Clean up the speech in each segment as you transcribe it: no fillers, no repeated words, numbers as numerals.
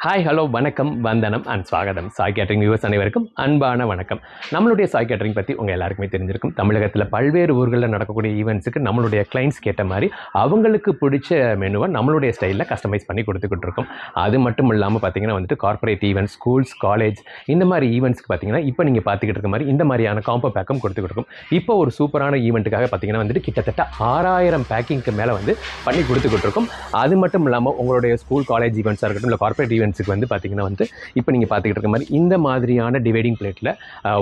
Hi hello வணக்கம் வந்தனம் and ஸ்வாகதம். Sai catering viewers அனைவருக்கும் அன்பான வணக்கம். நம்மளுடைய சாய் கேட்டரிங் பற்றி உங்கள் எல்லாருக்குமே தெரிஞ்சிருக்கும். தமிழகத்தில் பல்வேறு ஊர்களில் நடக்கக்கூடிய ஈவெண்ட்ஸுக்கு நம்மளுடைய கிளைண்ட்ஸ் கேட்ட மாதிரி அவங்களுக்கு பிடிச்ச மெனுவை நம்மளுடைய ஸ்டைலில் கஸ்டமைஸ் பண்ணி கொடுத்துக்கிட்டு இருக்கோம். அது மட்டும் இல்லாமல் பார்த்தீங்கன்னா வந்துட்டு கார்ப்பரேட் ஈவெண்ட்ஸ், ஸ்கூல்ஸ், காலேஜ் இந்த மாதிரி ஈவெண்ட்ஸ்க்கு பார்த்தீங்கன்னா இப்போ நீங்கள் பார்த்துக்கிட்டு இருக்க மாதிரி இந்த மாதிரியான காம்போ பேக்கும் கொடுத்துக்கிட்டு இருக்கோம். இப்போ ஒரு சூப்பரான ஈவெண்ட்டுக்காக பார்த்தீங்கன்னா வந்துட்டு கிட்டத்தட்ட 6000 பேக்கிங்க்கு மேலே வந்து பண்ணி கொடுத்துக்கிட்டு இருக்கோம். அது மட்டும் இல்லாமல் உங்களுடைய ஸ்கூல், காலேஜ் ஈவெண்ட்ஸாக இருக்கட்டும், இல்லை கார்ப்பரேட் ஈவெண்ட்ஸுக்கு வந்து பார்த்தீங்கன்னா வந்து இப்போ நீங்கள் பார்த்துக்கிட்டு இருக்க மாதிரி இந்த மாதிரியான டிவைடிங் பிளேட்டில்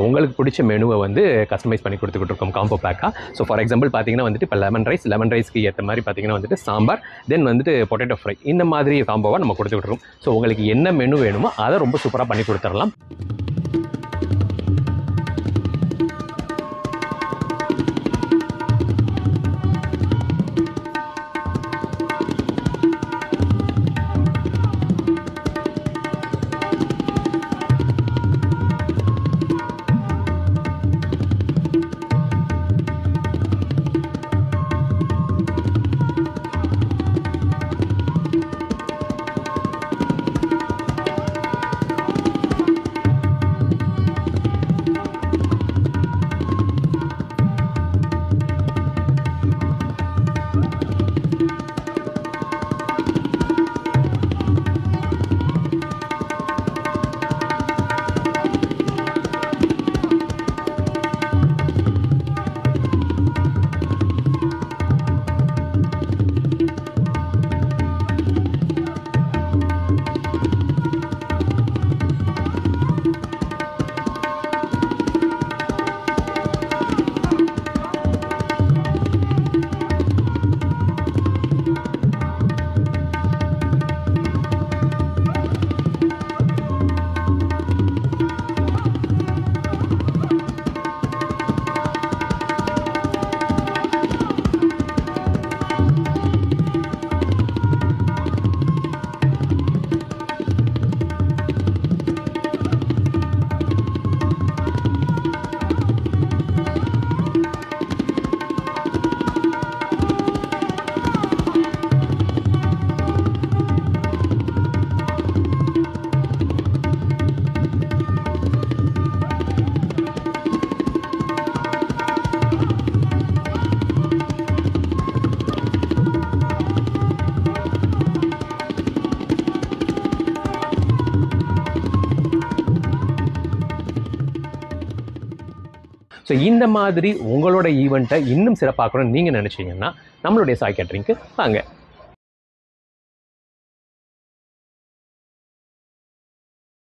உங்களுக்கு பிடிச்ச மெனுவை வந்து கஸ்டமைஸ் பண்ணி கொடுத்துக்கிட்டு இருக்கோம் காம்போ பேக்காக. ஸோ ஃபார் எக்ஸாம்பிள் பார்த்தீங்கன்னா வந்துட்டு இப்போ லெமன் ரைஸ்க்கு ஏற்ற மாதிரி பார்த்தீங்கன்னா வந்துட்டு சாம்பார், தென் வந்துட்டு பொட்டேட்டோ ஃப்ரை, இந்த மாதிரி காம்போவாக நம்ம கொடுத்துக்கிட்டு இருக்கோம். ஸோ உங்களுக்கு என்ன மெனு வேணுமோ அதை ரொம்ப சூப்பராக பண்ணி கொடுத்துடலாம். ஸோ இந்த மாதிரி உங்களோட ஈவெண்ட்டை இன்னும் சிறப்பாக்கணும்னு நீங்கள் நினச்சிங்கன்னா நம்மளுடைய சாய் கேட்டரிங்க்கு வாங்க.